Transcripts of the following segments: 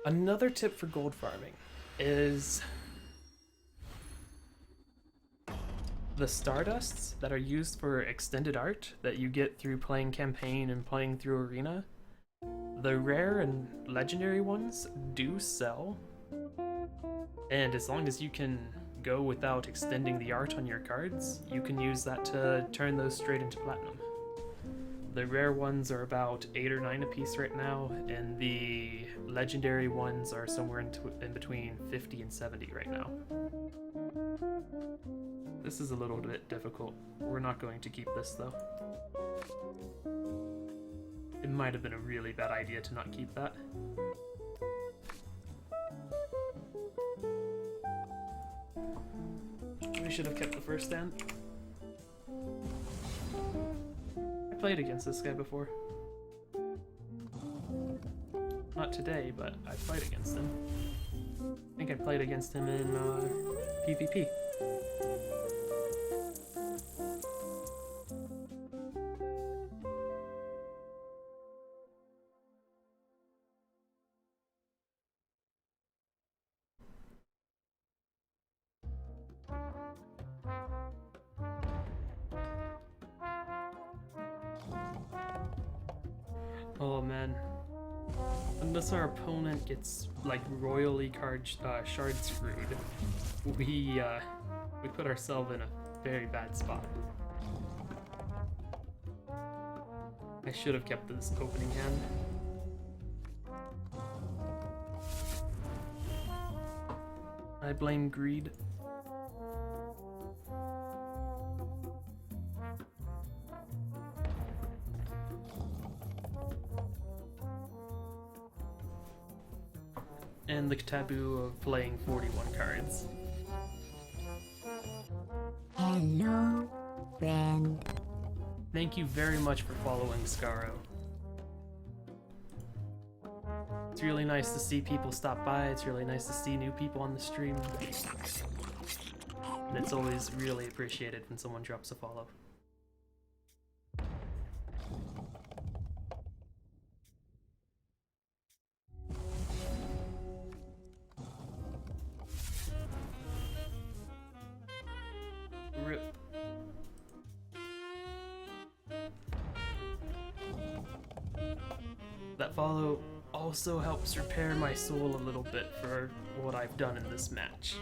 Another tip for gold farming is the Stardusts that are used for extended art that you get through playing campaign and playing through arena. The rare and legendary ones do sell, and as long as you can go without extending the art on your cards, you can use that to turn those straight into platinum. The rare ones are about 8 or 9 a piece right now, and the legendary ones are somewhere in between 50 and 70 right now. This is a little bit difficult. We're not going to keep this though. It might have been a really bad idea to not keep that. We should have kept the first stand. I played against this guy before. Not today, but I played against him. I think I played against him in PvP. Oh man. Unless our opponent gets like royally shard screwed, we put ourselves in a very bad spot. I should have kept this opening hand. I blame greed. And the taboo of playing 41 cards. Hello, friend. Thank you very much for following Scaro. It's really nice to see people stop by, it's really nice to see new people on the stream. And it's always really appreciated when someone drops a follow. Rip. That follow also helps repair my soul a little bit for what I've done in this match.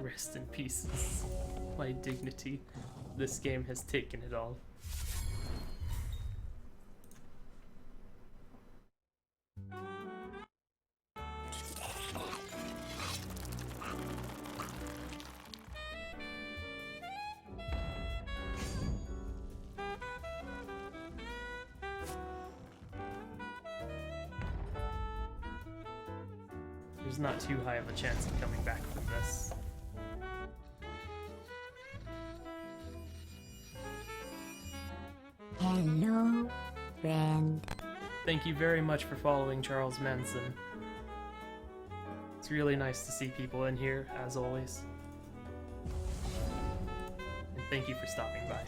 Rest in peace. My dignity. This game has taken it all. There's not too high of a chance of coming back from this. Hello, friend. Thank you very much for following Charles Manson. It's really nice to see people in here, as always. And thank you for stopping by.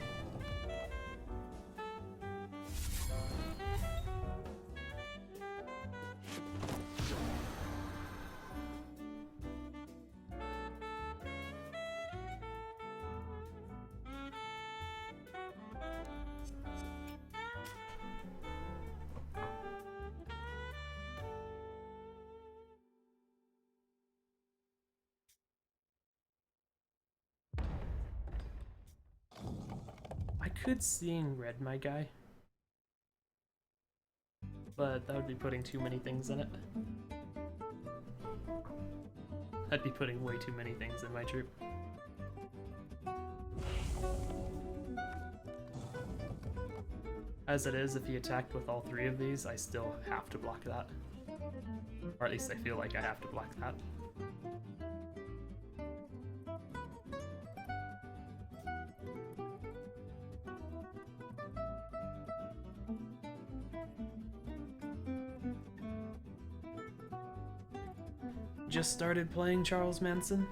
I could seeing red, my guy, but that would be putting too many things in it. I'd be putting way too many things in my troop. As it is, if he attacked with all three of these, I still have to block that. Or at least I feel like I have to block that. Just started playing Charles Manson.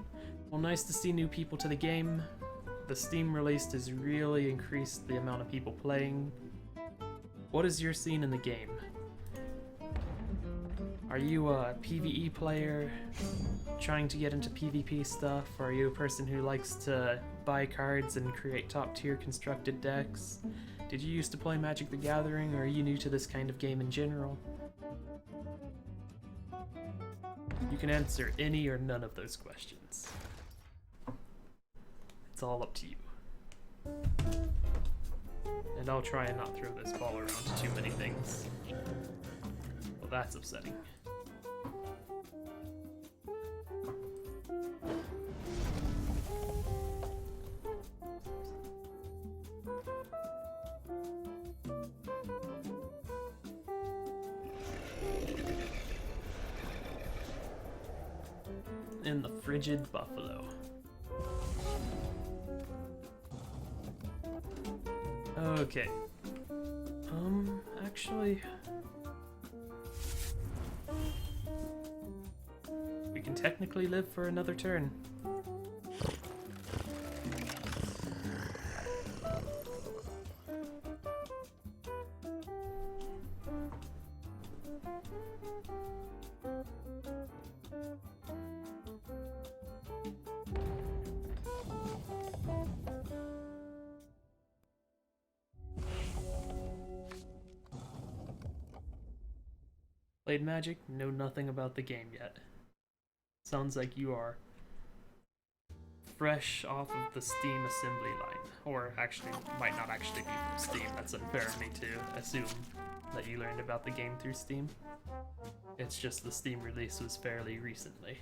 Well, nice to see new people to the game. The Steam release has really increased the amount of people playing. What is your scene in the game? Are you a PvE player trying to get into PvP stuff? Or are you a person who likes to buy cards and create top tier constructed decks? Did you used to play Magic the Gathering, or are you new to this kind of game in general? You can answer any or none of those questions. It's all up to you. And I'll try and not throw this ball around to too many things. Well, that's upsetting. And the frigid buffalo. Okay. Actually, we can technically live for another turn. Played Magic? Know nothing about the game yet. Sounds like you are fresh off of the Steam assembly line. Or actually, might not actually be from Steam. That's unfair of me to assume that you learned about the game through Steam. It's just the Steam release was fairly recently.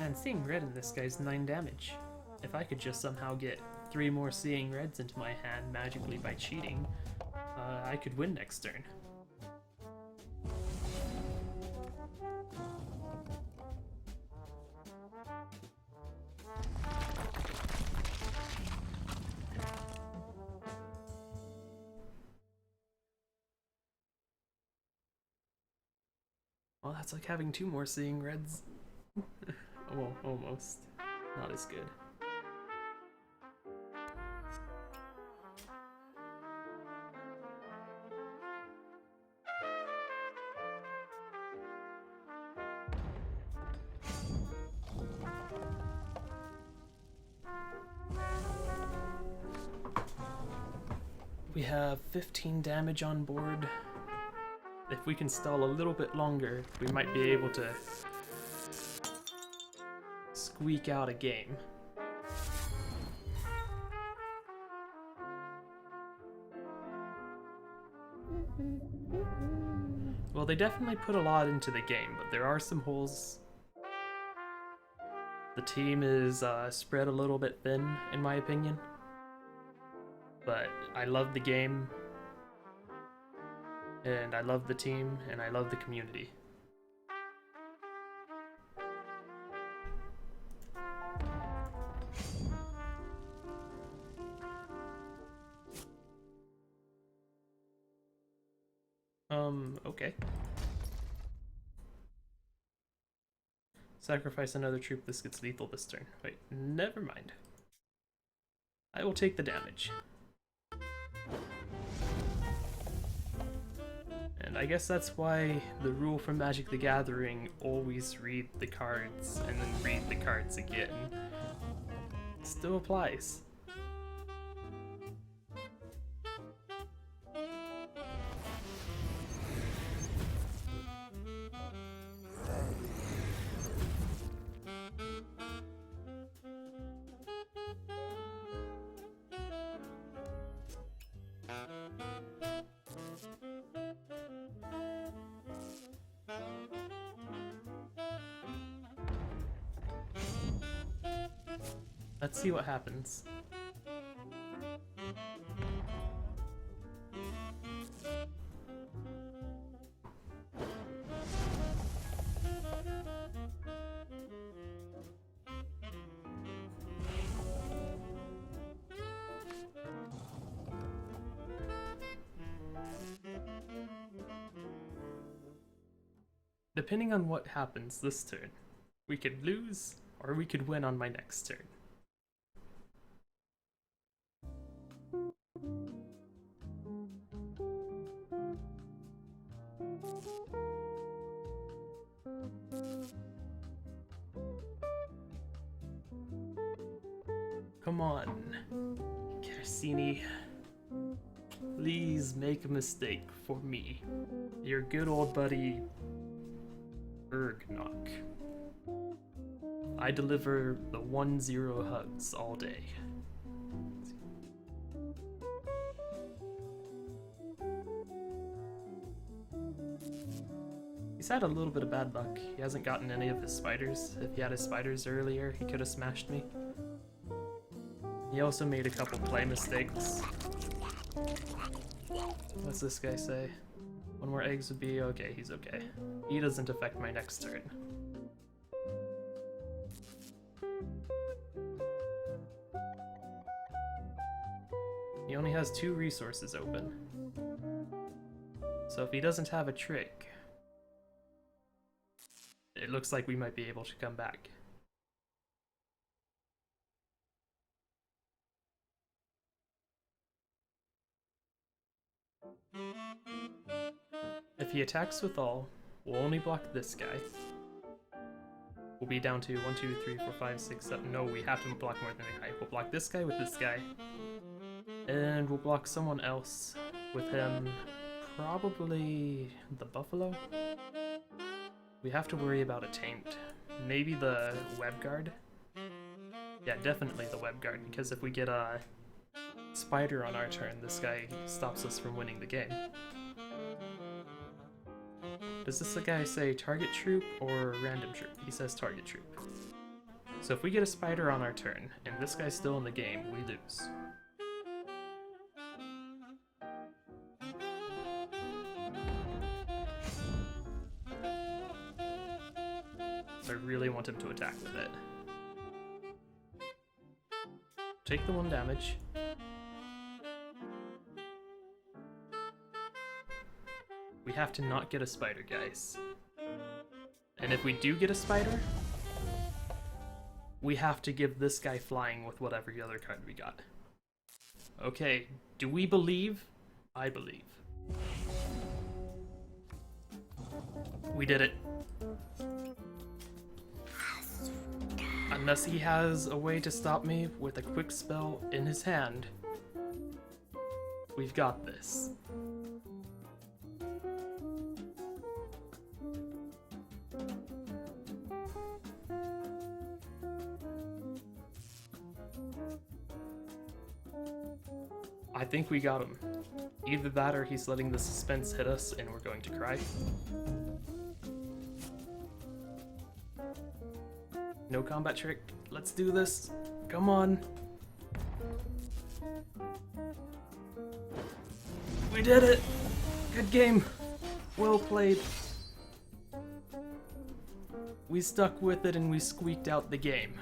And seeing red in this guy's 9 damage. If I could just somehow get 3 more seeing reds into my hand magically by cheating, I could win next turn. Well, that's like having 2 more seeing reds. Well, almost. Not as good. We have 15 damage on board. If we can stall a little bit longer, we might be able to squeak out a game. Well, they definitely put a lot into the game, but there are some holes. The team is spread a little bit thin, in my opinion. But I love the game, and I love the team, and I love the community. Okay. Sacrifice another troop, this gets lethal this turn. Wait, never mind. I will take the damage. And I guess that's why the rule from Magic the Gathering, always read the cards and then read the cards again, still applies. Let's see what happens. Depending on what happens this turn, we could lose or we could win on my next turn. Come on, Cassini. Please make a mistake for me. Your good old buddy, Bergnock. I deliver the 1-0 hugs all day. He's had a little bit of bad luck. He hasn't gotten any of his spiders. If he had his spiders earlier, he could have smashed me. He also made a couple play mistakes. What's this guy say? One more eggs would be okay, he's okay. He doesn't affect my next turn. He only has 2 resources open. So if he doesn't have a trick, it looks like we might be able to come back. If he attacks with all, we'll only block this guy. We'll be down to 1, 2, 3, 4, 5, 6, 7. No, we have to block more than a guy. We'll block this guy with this guy. And we'll block someone else with him. Probably the buffalo? We have to worry about a taint. Maybe the web guard? Yeah, definitely the web guard, because if we get a spider on our turn, this guy stops us from winning the game. Does this guy say target troop or random troop? He says target troop. So if we get a spider on our turn, and this guy's still in the game, we lose. So I really want him to attack with it. Take the 1 damage. We have to not get a spider, guys. And if we do get a spider, we have to give this guy flying with whatever the other card we got. Okay, do we believe? I believe. We did it. Unless he has a way to stop me with a quick spell in his hand, we've got this. I think we got him. Either that or he's letting the suspense hit us and we're going to cry. No combat trick. Let's do this. Come on. We did it! Good game. Well played. We stuck with it and we squeaked out the game.